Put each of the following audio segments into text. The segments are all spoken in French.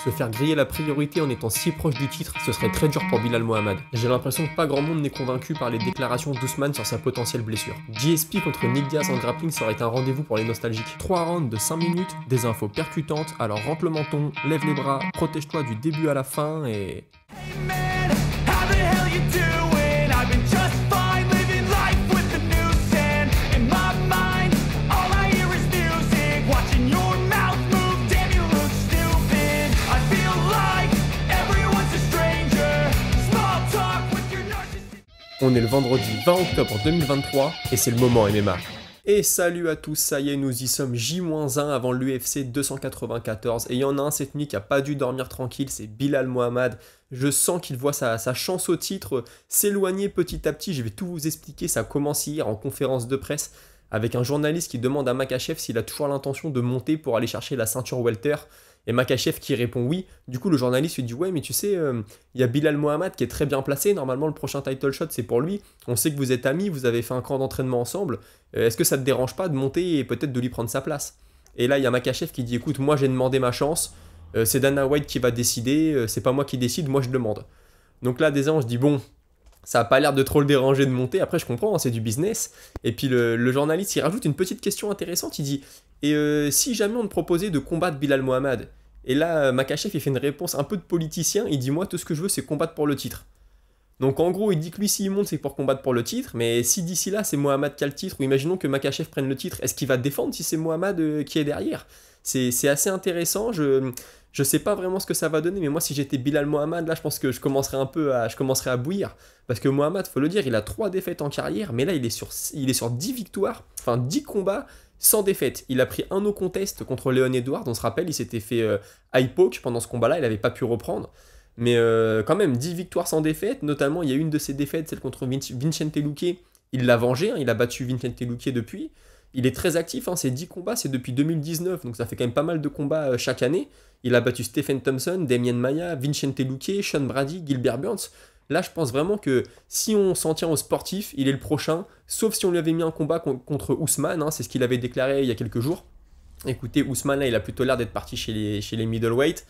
Se faire griller la priorité en étant si proche du titre, ce serait très dur pour Bilal Mohamed. J'ai l'impression que pas grand monde n'est convaincu par les déclarations d'Ousmane sur sa potentielle blessure. GSP contre Nick Diaz en grappling serait un rendez-vous pour les nostalgiques. 3 rounds de 5 minutes, des infos percutantes, alors rentre le menton, lève les bras, protège-toi du début à la fin et... On est le vendredi 20 octobre 2023 et c'est le moment MMA. Et salut à tous, ça y est, nous y sommes J-1 avant l'UFC 294 et il y en a un cette nuit qui a pas dû dormir tranquille, c'est Bilal Mohamed. Je sens qu'il voit sa chance au titre s'éloigner petit à petit, je vais tout vous expliquer, ça commence hier en conférence de presse avec un journaliste qui demande à Makhachev s'il a toujours l'intention de monter pour aller chercher la ceinture welter. Et Makhachev qui répond oui. Du coup, le journaliste lui dit ouais, mais tu sais, il y a Bilal Mohamed qui est très bien placé. Normalement, le prochain title shot, c'est pour lui. On sait que vous êtes amis, vous avez fait un camp d'entraînement ensemble. Est-ce que ça te dérange pas de monter et peut-être de lui prendre sa place? Et là, il y a Makhachev qui dit écoute, moi j'ai demandé ma chance. C'est Dana White qui va décider. C'est pas moi qui décide, moi je demande. Donc là, déjà, on se dit bon, ça a pas l'air de trop le déranger de monter. Après, je comprends, hein, c'est du business. Et puis le journaliste, il rajoute une petite question intéressante. Il dit et si jamais on te proposait de combattre Bilal Mohamed? Et là, Makhachev, il fait une réponse un peu de politicien. Il dit moi, tout ce que je veux, c'est combattre pour le titre. Donc en gros, il dit que lui, s'il monte, c'est pour combattre pour le titre. Mais si d'ici là, c'est Mohamed qui a le titre, ou imaginons que Makhachev prenne le titre, est-ce qu'il va défendre si c'est Mohamed qui est derrière? C'est assez intéressant. Je sais pas vraiment ce que ça va donner, mais moi, si j'étais Bilal Mohamed, là, je pense que je commencerais à bouillir. Parce que Mohamed, faut le dire, il a 3 défaites en carrière, mais là, il est sur 10 victoires, enfin 10 combats sans défaite. Il a pris un no contest contre Leon Edwards, on se rappelle, il s'était fait eye poke pendant ce combat-là, il n'avait pas pu reprendre. Mais quand même, 10 victoires sans défaite, notamment, il y a une de ses défaites, celle contre Vicente Luque, il l'a vengé, hein, il a battu Vicente Luque depuis. Il est très actif, hein, ses 10 combats, c'est depuis 2019, donc ça fait quand même pas mal de combats chaque année. Il a battu Stephen Thompson, Demian Maia, Vicente Luque, Sean Brady, Gilbert Burns. Là, je pense vraiment que si on s'en tient au sportif, il est le prochain, sauf si on lui avait mis un combat contre Ousmane, hein, c'est ce qu'il avait déclaré il y a quelques jours. Écoutez, Ousmane, là, il a plutôt l'air d'être parti chez les middleweight.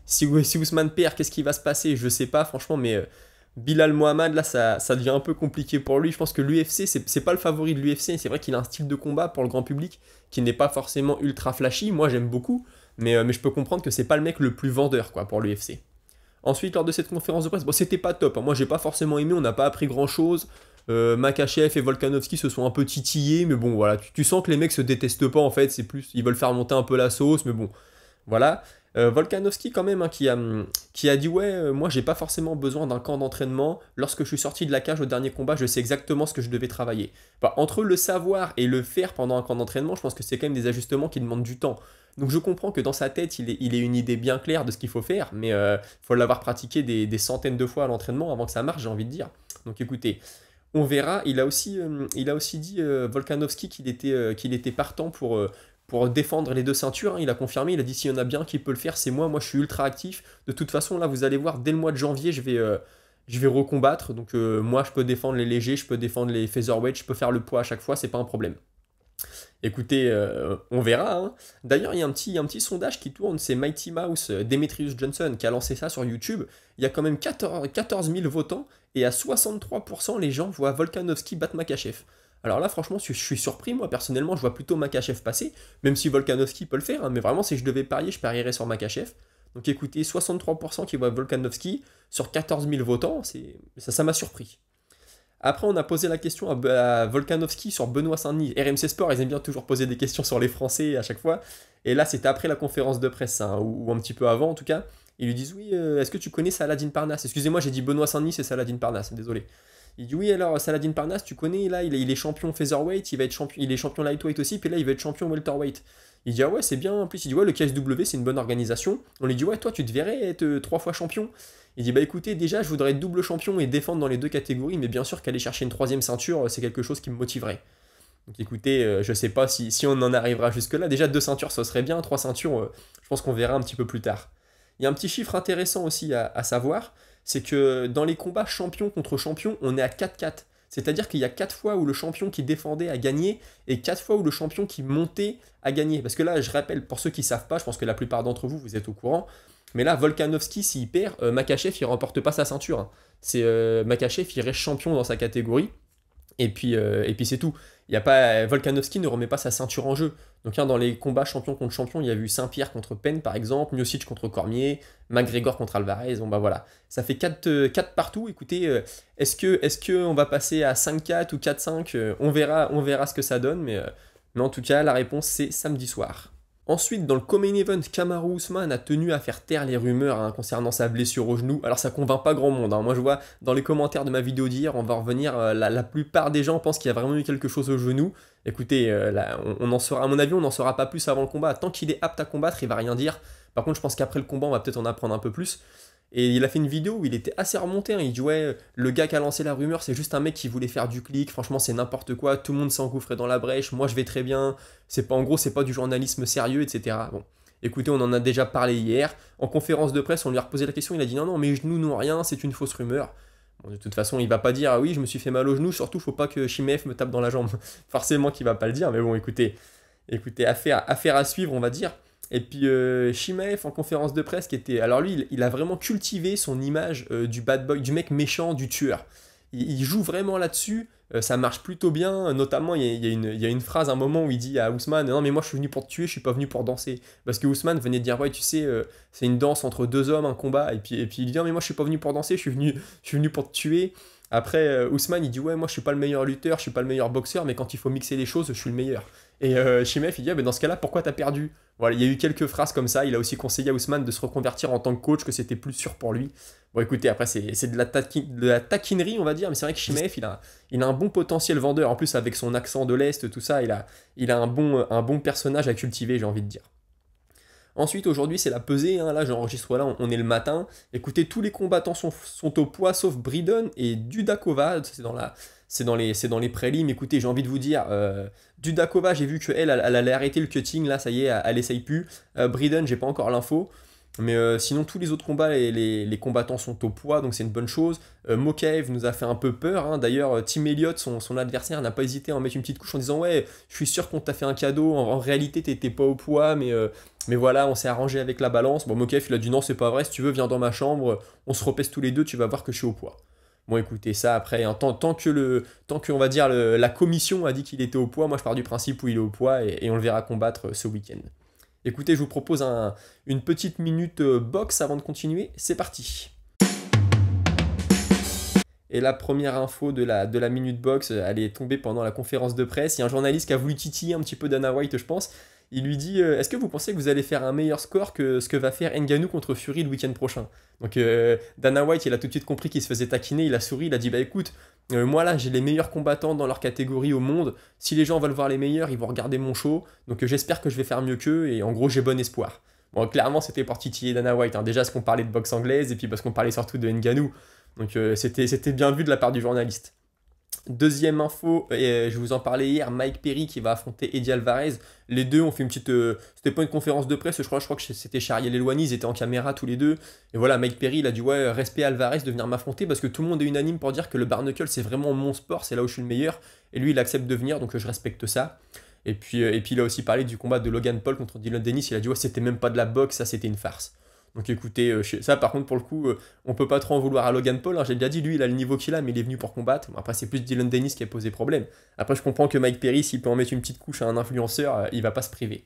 Si Ousmane perd, qu'est-ce qui va se passer? Je sais pas, franchement, mais Bilal Mohamed, là, ça devient un peu compliqué pour lui. Je pense que l'UFC, c'est pas le favori de l'UFC. C'est vrai qu'il a un style de combat pour le grand public qui n'est pas forcément ultra flashy. Moi, j'aime beaucoup, mais je peux comprendre que c'est pas le mec le plus vendeur, quoi, pour l'UFC. Ensuite, lors de cette conférence de presse, bon, c'était pas top, hein. Moi, j'ai pas forcément aimé, on n'a pas appris grand-chose. Makhachev et Volkanovski se sont un peu titillés, mais bon, voilà, tu sens que les mecs se détestent pas, en fait, c'est plus, ils veulent faire monter un peu la sauce, mais bon, voilà. Volkanovski, quand même, hein, qui a dit ouais, moi, j'ai pas forcément besoin d'un camp d'entraînement. Lorsque je suis sorti de la cage au dernier combat, je sais exactement ce que je devais travailler. Enfin, entre le savoir et le faire pendant un camp d'entraînement, je pense que c'est quand même des ajustements qui demandent du temps. Donc je comprends que dans sa tête, il ait une idée bien claire de ce qu'il faut faire, mais il faut l'avoir pratiqué des centaines de fois à l'entraînement avant que ça marche, j'ai envie de dire. Donc écoutez, on verra. Il a aussi dit, Volkanovski, qu'il était partant pour défendre les 2 ceintures. Hein. Il a confirmé, il a dit s'il y en a bien qui peut le faire, c'est moi. Moi, je suis ultra actif. De toute façon, là, vous allez voir, dès le mois de janvier, je vais recombattre. Donc moi, je peux défendre les légers, je peux défendre les featherweight, je peux faire le poids à chaque fois, c'est pas un problème. Écoutez, on verra. Hein. D'ailleurs, il y a un petit sondage qui tourne, c'est Mighty Mouse, Demetrius Johnson, qui a lancé ça sur YouTube. Il y a quand même 14 000 votants, et à 63%, les gens voient Volkanovski battre Makhachev. Alors là, franchement, je suis surpris, moi, personnellement, je vois plutôt Makhachev passer, même si Volkanovski peut le faire, hein, mais vraiment, si je devais parier, je parierais sur Makhachev. Donc écoutez, 63% qui voient Volkanovski sur 14 000 votants, ça m'a surpris. Après, on a posé la question à Volkanovski sur Benoît Saint-Denis. RMC Sport, ils aiment bien toujours poser des questions sur les Français à chaque fois. Et là, c'était après la conférence de presse, hein, ou un petit peu avant en tout cas. Ils lui disent oui, est-ce que tu connais Saladin Parnasse? Excusez-moi, j'ai dit Benoît Saint-Denis, c'est Saladin Parnasse, désolé. Il dit oui, alors Saladin Parnasse, tu connais, là, il est champion featherweight, il est champion lightweight aussi, puis là, il va être champion welterweight. Il dit ah ouais, c'est bien. En plus, il dit ouais, le KSW, c'est une bonne organisation. On lui dit ouais, toi, tu te verrais être 3 fois champion. Il dit bah écoutez, déjà je voudrais être double champion et défendre dans les 2 catégories, mais bien sûr qu'aller chercher une 3e ceinture, c'est quelque chose qui me motiverait. Donc écoutez, je sais pas si on en arrivera jusque là. Déjà 2 ceintures, ça serait bien, 3 ceintures, je pense qu'on verra un petit peu plus tard. Il y a un petit chiffre intéressant aussi à savoir, c'est que dans les combats champion contre champion, on est à 4-4. C'est-à-dire qu'il y a 4 fois où le champion qui défendait a gagné et 4 fois où le champion qui montait a gagné. Parce que là, je rappelle, pour ceux qui ne savent pas, je pense que la plupart d'entre vous, vous êtes au courant, Mais là, Volkanovski, s'il perd, Makhachev, il remporte pas sa ceinture, hein. Makhachev, il reste champion dans sa catégorie. Et puis c'est tout. Il y a pas, Volkanovski ne remet pas sa ceinture en jeu. Donc hein, dans les combats champion contre champion, il y a eu Saint-Pierre contre Penn par exemple, Miocic contre Cormier, McGregor contre Alvarez. Bon bah voilà, ça fait 4 partout. Écoutez, est-ce que on va passer à 5-4 ou 4-5? On verra ce que ça donne, mais en tout cas la réponse c'est samedi soir. Ensuite, dans le co-main event, Kamaru Usman a tenu à faire taire les rumeurs hein, concernant sa blessure au genou. Alors ça convainc pas grand monde, hein. Moi je vois dans les commentaires de ma vidéo d'hier, on va revenir, la plupart des gens pensent qu'il y a vraiment eu quelque chose au genou. Écoutez, là, on en saura, à mon avis, on n'en saura pas plus avant le combat. Tant qu'il est apte à combattre, il va rien dire. Par contre, je pense qu'après le combat, on va peut-être en apprendre un peu plus. Et il a fait une vidéo où il était assez remonté, hein. Il dit ouais, le gars qui a lancé la rumeur, c'est juste un mec qui voulait faire du clic, franchement c'est n'importe quoi, tout le monde s'engouffrait dans la brèche, moi je vais très bien, c'est pas, en gros c'est pas du journalisme sérieux, etc. Bon, écoutez, on en a déjà parlé hier, en conférence de presse on lui a reposé la question, il a dit non non mes genoux n'ont rien, c'est une fausse rumeur. Bon, de toute façon il va pas dire ah oui je me suis fait mal au genou, surtout faut pas que Chimaev me tape dans la jambe, forcément qu'il va pas le dire, mais bon écoutez, affaire à suivre on va dire. Et puis Chimaev en conférence de presse qui était... Alors lui, il a vraiment cultivé son image du bad boy, du mec méchant, du tueur. Il joue vraiment là-dessus, ça marche plutôt bien, notamment il y a une phrase, un moment où il dit à Ousmane, non mais moi je suis venu pour te tuer, je suis pas venu pour danser. Parce que Ousmane venait de dire, ouais tu sais, c'est une danse entre deux hommes, un combat, et puis il dit, non mais moi je suis pas venu pour danser, je suis venu pour te tuer. Après, Ousmane, il dit ouais, moi je suis pas le meilleur lutteur, je suis pas le meilleur boxeur, mais quand il faut mixer les choses, je suis le meilleur. Et Chimaev, il dit ah, mais dans ce cas-là, pourquoi t'as perdu? Voilà, il y a eu quelques phrases comme ça. Il a aussi conseillé à Ousmane de se reconvertir en tant que coach, que c'était plus sûr pour lui. Bon, écoutez, après c'est de la taquinerie, on va dire, mais c'est vrai que Chimaev, il a un bon potentiel vendeur. En plus, avec son accent de l'est, tout ça, il a un bon personnage à cultiver, j'ai envie de dire. Ensuite, aujourd'hui, c'est la pesée, hein. Là, j'enregistre là, on est le matin. Écoutez, tous les combattants sont au poids, sauf Bridon et Dudakova. C'est dans les prélims. Écoutez, j'ai envie de vous dire, Dudakova, j'ai vu qu'elle allait arrêter le cutting. Là, ça y est, elle essaye plus. Bridon, j'ai pas encore l'info. Mais sinon, tous les autres combats, les combattants sont au poids, donc c'est une bonne chose. Mokaev nous a fait un peu peur, hein. D'ailleurs, Tim Elliott, son adversaire, n'a pas hésité à en mettre une petite couche en disant ouais, je suis sûr qu'on t'a fait un cadeau. En réalité, t'étais pas au poids, mais voilà, on s'est arrangé avec la balance. Bon, Mokaev, il a dit non, c'est pas vrai. Si tu veux, viens dans ma chambre, on se repèse tous les deux, tu vas voir que je suis au poids. Bon, écoutez, ça après, hein, tant que on va dire la commission a dit qu'il était au poids, moi je pars du principe où il est au poids et on le verra combattre ce week-end. Écoutez, je vous propose une petite minute box avant de continuer. C'est parti. Et la première info de la minute box, elle est tombée pendant la conférence de presse. Il y a un journaliste qui a voulu titiller un petit peu Dana White, je pense. Il lui dit est-ce que vous pensez que vous allez faire un meilleur score que ce que va faire Ngannou contre Fury le week-end prochain? Donc Dana White, il a tout de suite compris qu'il se faisait taquiner. Il a souri, il a dit bah écoute, moi là j'ai les meilleurs combattants dans leur catégorie au monde. Si les gens veulent voir les meilleurs, ils vont regarder mon show. Donc j'espère que je vais faire mieux qu'eux et en gros j'ai bon espoir. Bon, clairement c'était pour titiller Dana White, hein. Déjà parce qu'on parlait de boxe anglaise et puis parce qu'on parlait surtout de Ngannou. Donc c'était bien vu de la part du journaliste. Deuxième info, et je vous en parlais hier, Mike Perry qui va affronter Eddie Alvarez. Les deux ont fait une petite... c'était pas une conférence de presse, je crois que c'était chez Ariel Helwani, ils étaient en caméra tous les deux. Et voilà, Mike Perry, il a dit ouais, respect à Alvarez de venir m'affronter parce que tout le monde est unanime pour dire que le bare knuckle c'est vraiment mon sport, c'est là où je suis le meilleur. Et lui, il accepte de venir, donc je respecte ça. Et puis il a aussi parlé du combat de Logan Paul contre Dylan Dennis, il a dit ouais, c'était même pas de la boxe, ça c'était une farce. Donc écoutez, ça par contre pour le coup, on peut pas trop en vouloir à Logan Paul, hein. J'ai déjà dit, lui il a le niveau qu'il a, mais il est venu pour combattre. Bon, après c'est plus Dylan Dennis qui a posé problème. Après je comprends que Mike Perry, s'il peut en mettre une petite couche à un influenceur, il va pas se priver.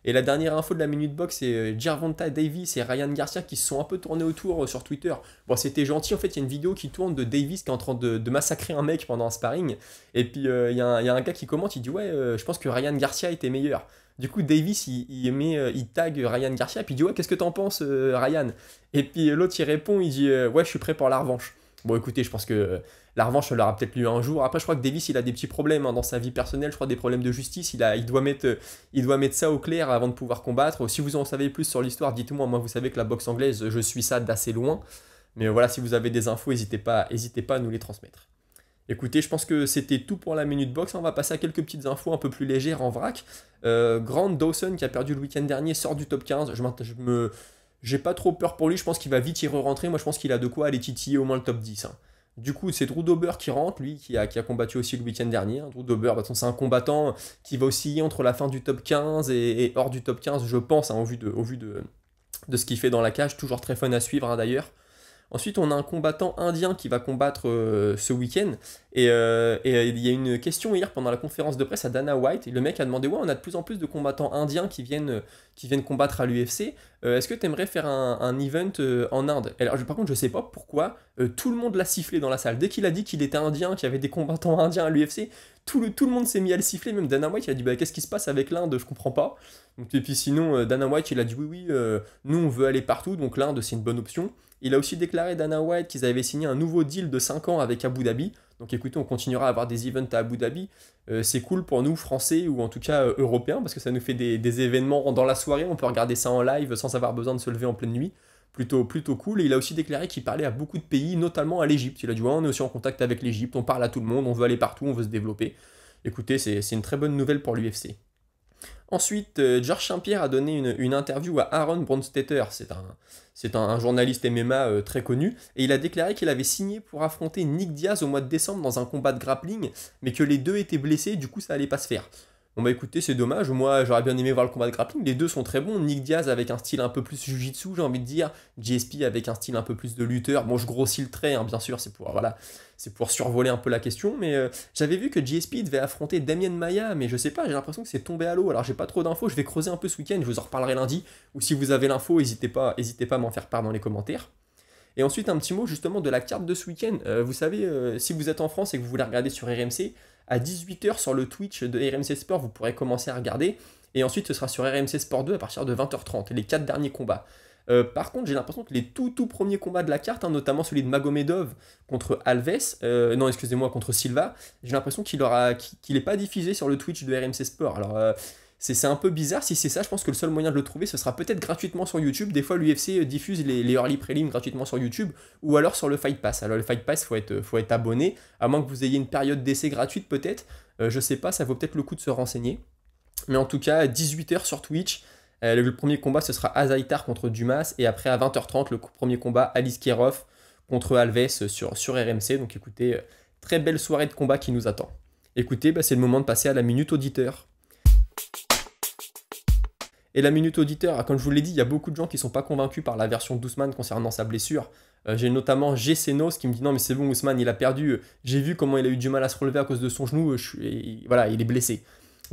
Et la dernière info de la Minute Box, c'est Gervonta Davis et Ryan Garcia qui se sont un peu tournés autour sur Twitter. Bon, c'était gentil, en fait, il y a une vidéo qui tourne de Davis qui est en train de massacrer un mec pendant un sparring. Et puis, il y a un gars qui commente, il dit ouais, je pense que Ryan Garcia était meilleur. Du coup, Davis, il tag Ryan Garcia, puis il dit ouais, qu'est-ce que t'en penses, Ryan? Et puis l'autre, il répond, il dit ouais, je suis prêt pour la revanche. Bon, écoutez, je pense que la revanche, elle aura peut-être lieu un jour. Après, je crois que Davis, il a des petits problèmes hein, dans sa vie personnelle. Je crois des problèmes de justice. Il doit mettre ça au clair avant de pouvoir combattre. Si vous en savez plus sur l'histoire, dites-moi. Moi, vous savez que la boxe anglaise, je suis ça d'assez loin. Mais voilà, si vous avez des infos, n'hésitez pas à nous les transmettre. Écoutez, je pense que c'était tout pour la Minute Box. On va passer à quelques petites infos un peu plus légères en vrac. Grant Dawson, qui a perdu le week-end dernier, sort du top 15. J'ai pas trop peur pour lui, je pense qu'il va vite y re-rentrer. Moi, je pense qu'il a de quoi aller titiller au moins le top 10. Hein. Du coup, c'est Drew Dober qui rentre, lui, qui a combattu aussi le week-end dernier. Drew Dober, de toute façon, c'est un combattant qui va osciller entre la fin du top 15 et hors du top 15, je pense, hein, au vu de ce qu'il fait dans la cage, toujours très fun à suivre hein, d'ailleurs. Ensuite, on a un combattant indien qui va combattre ce week-end. Et il y a une question hier pendant la conférence de presse à Dana White. Et le mec a demandé, ouais, on a de plus en plus de combattants indiens qui viennent combattre à l'UFC. Est-ce que tu aimerais faire un event en Inde? Alors, par contre, je sais pas pourquoi tout le monde l'a sifflé dans la salle. Dès qu'il a dit qu'il était indien, qu'il y avait des combattants indiens à l'UFC, tout le monde s'est mis à le siffler. Même Dana White, il a dit, bah, qu'est-ce qui se passe avec l'Inde? Je comprends pas. Donc, et puis sinon, Dana White, il a dit, oui, nous, on veut aller partout. Donc l'Inde, c'est une bonne option. Il a aussi déclaré, Dana White, qu'ils avaient signé un nouveau deal de 5 ans avec Abu Dhabi. Donc écoutez, on continuera à avoir des events à Abu Dhabi. C'est cool pour nous, Français, ou en tout cas Européens, parce que ça nous fait des événements dans la soirée. On peut regarder ça en live sans avoir besoin de se lever en pleine nuit. Plutôt cool. Et il a aussi déclaré qu'il parlait à beaucoup de pays, notamment à l'Égypte. Il a dit, ouais, on est aussi en contact avec l'Égypte, on parle à tout le monde, on veut aller partout, on veut se développer. Écoutez, c'est une très bonne nouvelle pour l'UFC. Ensuite, Georges Saint-Pierre a donné une interview à Aaron Bronsteter, c'est un journaliste MMA très connu, et il a déclaré qu'il avait signé pour affronter Nick Diaz au mois de décembre dans un combat de grappling, mais que les deux étaient blessés, du coup ça allait pas se faire. Bon bah écoutez, c'est dommage, moi j'aurais bien aimé voir le combat de grappling, les deux sont très bons, Nick Diaz avec un style un peu plus jiu-jitsu, j'ai envie de dire, GSP avec un style un peu plus de lutteur, bon je grossis le trait, hein, bien sûr, c'est pour survoler un peu la question, mais j'avais vu que GSP devait affronter Damien Maia, mais je sais pas, j'ai l'impression que c'est tombé à l'eau, alors j'ai pas trop d'infos, je vais creuser un peu ce week-end, je vous en reparlerai lundi, ou si vous avez l'info, n'hésitez pas à m'en faire part dans les commentaires. Et ensuite, un petit mot justement de la carte de ce week-end. Vous savez, si vous êtes en France et que vous voulez regarder sur RMC, à 18h sur le Twitch de RMC Sport, vous pourrez commencer à regarder. Et ensuite, ce sera sur RMC Sport 2 à partir de 20h30, les 4 derniers combats. Par contre, j'ai l'impression que les tout premiers combats de la carte, hein, notamment celui de Magomedov contre Alves, non, excusez-moi, contre Silva, j'ai l'impression qu'il n'est pas diffusé sur le Twitch de RMC Sport. Alors, c'est un peu bizarre. Si c'est ça, je pense que le seul moyen de le trouver, ce sera peut-être gratuitement sur YouTube. Des fois, l'UFC diffuse les early prelims gratuitement sur YouTube, ou alors sur le Fight Pass. Alors, le Fight Pass, faut être abonné, à moins que vous ayez une période d'essai gratuite, peut-être. Je sais pas, ça vaut peut-être le coup de se renseigner. Mais en tout cas, 18h sur Twitch. Le premier combat, ce sera Azaitar contre Dumas. Et après, à 20h30, le premier combat, Alice Kerov contre Alves sur RMC. Donc écoutez, très belle soirée de combat qui nous attend. Écoutez, c'est le moment de passer à la minute auditeur. Et la minute auditeur, comme je vous l'ai dit, il y a beaucoup de gens qui ne sont pas convaincus par la version d'Ousmane concernant sa blessure. J'ai notamment Senos qui me dit non mais c'est bon, Ousmane il a perdu, j'ai vu comment il a eu du mal à se relever à cause de son genou, voilà, il est blessé.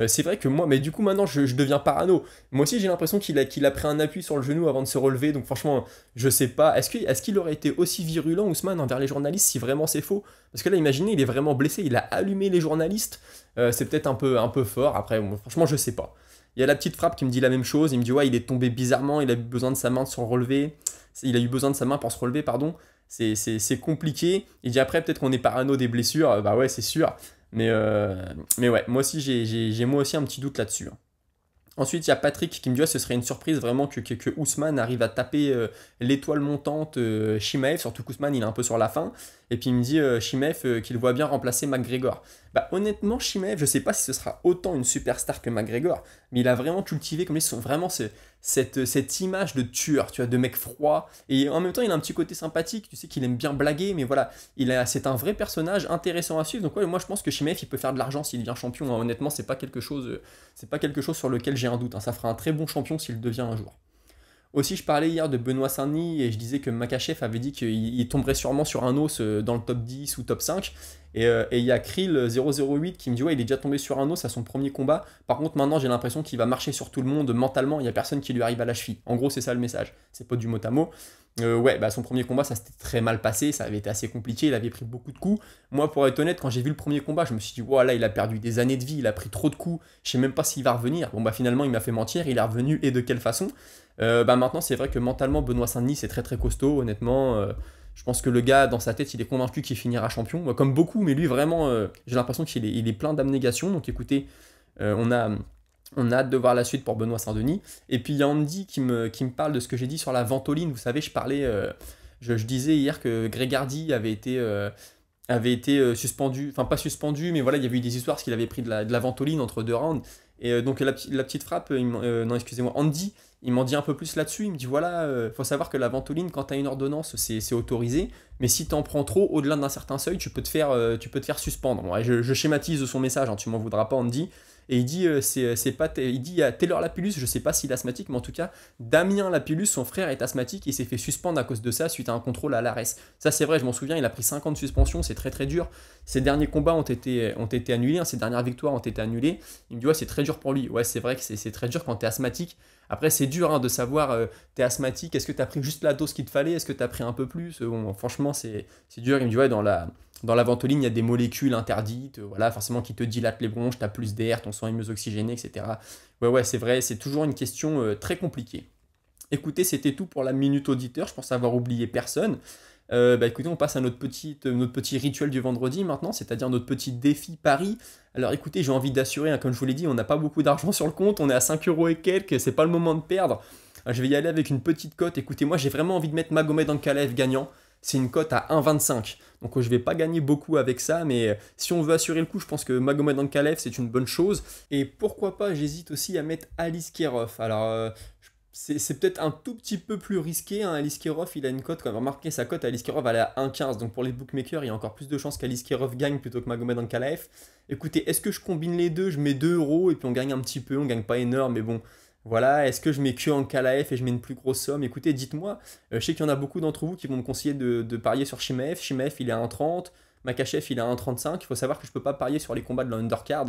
C'est vrai que moi, mais du coup maintenant je deviens parano. Moi aussi j'ai l'impression qu'il a pris un appui sur le genou avant de se relever, donc franchement je sais pas, est-ce qu'il aurait été aussi virulent Ousmane envers les journalistes si vraiment c'est faux? Parce que là imaginez, il est vraiment blessé, il a allumé les journalistes, c'est peut-être un peu fort, après bon, franchement je sais pas. Il y a la petite frappe qui me dit la même chose, il me dit ouais il est tombé bizarrement, il a eu besoin de sa main pour se relever, pardon, c'est compliqué. Il dit après peut-être qu'on est parano des blessures, bah ouais c'est sûr, mais ouais, moi aussi j'ai moi aussi un petit doute là-dessus. Ensuite, il y a Patrick qui me dit ce serait une surprise vraiment que Ousmane arrive à taper l'étoile montante Chimaev, surtout qu'Ousmane il est un peu sur la fin. Et puis il me dit Chimaev qu'il voit bien remplacer McGregor. Bah honnêtement, Chimaev, je sais pas si ce sera autant une superstar que McGregor, mais il a vraiment cultivé comme ils sont vraiment cette image de tueur, tu vois, de mec froid. Et en même temps, il a un petit côté sympathique, tu sais qu'il aime bien blaguer, mais voilà, c'est un vrai personnage intéressant à suivre. Donc ouais, moi je pense que Chimaev il peut faire de l'argent s'il devient champion. Hein. Honnêtement, c'est pas quelque chose sur lequel j'ai un doute. Hein. Ça fera un très bon champion s'il devient un jour. Aussi, je parlais hier de Benoît Saint-Denis et je disais que Makhachev avait dit qu'il tomberait sûrement sur un os dans le top 10 ou top 5. Et il y a Krill008 qui me dit ouais, il est déjà tombé sur un os à son premier combat. Par contre, maintenant, j'ai l'impression qu'il va marcher sur tout le monde mentalement. Il n'y a personne qui lui arrive à la cheville. En gros, c'est ça le message. C'est pas du mot à mot. Ouais, son premier combat, ça s'était très mal passé. Ça avait été assez compliqué. Il avait pris beaucoup de coups. Moi, pour être honnête, quand j'ai vu le premier combat, je me suis dit voilà, il a perdu des années de vie. Il a pris trop de coups. Je sais même pas s'il va revenir. Bon, finalement, il m'a fait mentir. Il est revenu et de quelle façon? Maintenant, c'est vrai que mentalement, Benoît Saint-Denis, c'est très très costaud, honnêtement. Je pense que le gars, dans sa tête, il est convaincu qu'il finira champion, comme beaucoup, mais lui, vraiment, j'ai l'impression qu'il est plein d'abnégation. Donc écoutez, on a hâte de voir la suite pour Benoît Saint-Denis. Et puis il y a Andy qui me parle de ce que j'ai dit sur la ventoline. Vous savez, je disais hier que Greg Hardy avait été suspendu, enfin pas suspendu, mais voilà, il y avait eu des histoires parce qu'il avait pris de la ventoline entre deux rounds. Et donc la petite frappe, non excusez-moi, Andy, il m'en dit un peu plus là-dessus, il me dit voilà, faut savoir que la ventoline, quand tu as une ordonnance, c'est autorisé, mais si tu en prends trop, au-delà d'un certain seuil, tu peux te faire suspendre. Bon, ouais, je schématise son message, hein, tu m'en voudras pas Andy, et il dit, c'est pas, il dit à Taylor Lapillus, je sais pas s'il est asthmatique, mais en tout cas, Damien Lapillus, son frère, est asthmatique et il s'est fait suspendre à cause de ça suite à un contrôle à l'ARS. Ça, c'est vrai, je m'en souviens, il a pris 5 ans de suspension, c'est très très dur. Ses derniers combats ont été annulés, hein, ses dernières victoires ont été annulées. Il me dit, ouais, c'est très dur pour lui. Ouais, c'est vrai que c'est très dur quand t'es asthmatique. Après, c'est dur hein, de savoir, t'es asthmatique, est-ce que t'as pris juste la dose qu'il te fallait, est-ce que t'as pris un peu plus. Bon, franchement, c'est dur. Il me dit, ouais, dans la ventoline, il y a des molécules interdites, voilà, forcément qui te dilatent les bronches, t'as plus d'air, ton sang est mieux oxygéné, etc. Ouais, c'est vrai, c'est toujours une question très compliquée. Écoutez, c'était tout pour la minute auditeur, je pense avoir oublié personne. Écoutez, on passe à notre petit rituel du vendredi maintenant, c'est-à-dire notre petit défi Paris. Alors écoutez, j'ai envie d'assurer, hein, comme je vous l'ai dit, on n'a pas beaucoup d'argent sur le compte, on est à 5 euros et quelques, c'est pas le moment de perdre. Je vais y aller avec une petite cote. Écoutez, moi j'ai vraiment envie de mettre Magomed Ankalaev gagnant. C'est une cote à 1,25. Donc je vais pas gagner beaucoup avec ça, mais si on veut assurer le coup, je pense que Magomed Ankalaev c'est une bonne chose. Et pourquoi pas, j'hésite aussi à mettre Aliskerov. Alors c'est peut-être un tout petit peu plus risqué. Hein. Aliskerov, il a une cote, quand même remarqué sa cote, Aliskerov elle est à 1,15. Donc pour les bookmakers, il y a encore plus de chances qu'Aliskerov gagne plutôt que Magomed Ankalaev. Écoutez, est-ce que je combine les deux? Je mets 2 euros et puis on gagne un petit peu, on gagne pas énorme, mais bon. Voilà, est-ce que je mets que Ankalaev et je mets une plus grosse somme? Écoutez, dites-moi, je sais qu'il y en a beaucoup d'entre vous qui vont me conseiller de parier sur Chimaev. Chimaev, il est à 1,30, Makachev, il est à 1,35. Il faut savoir que je ne peux pas parier sur les combats de la undercard.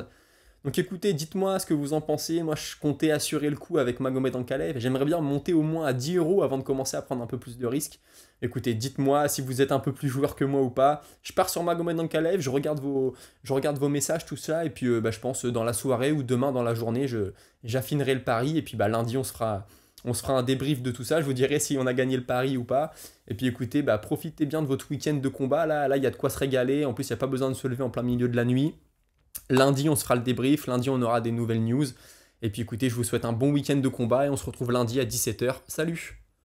Donc écoutez, dites-moi ce que vous en pensez. Moi, je comptais assurer le coup avec Magomed Ankalaev. J'aimerais bien monter au moins à 10 euros avant de commencer à prendre un peu plus de risques. Écoutez, dites-moi si vous êtes un peu plus joueur que moi ou pas. Je pars sur Magomed Ankalaev, je regarde vos messages, tout ça. Et puis, je pense dans la soirée ou demain dans la journée, j'affinerai le pari. Et puis, lundi, on se fera un débrief de tout ça. Je vous dirai si on a gagné le pari ou pas. Et puis, écoutez, profitez bien de votre week-end de combat. Là, il y a de quoi se régaler. En plus, il n'y a pas besoin de se lever en plein milieu de la nuit. Lundi, on se fera le débrief. Lundi, on aura des nouvelles news. Et puis écoutez, je vous souhaite un bon week-end de combat et on se retrouve lundi à 17h. Salut!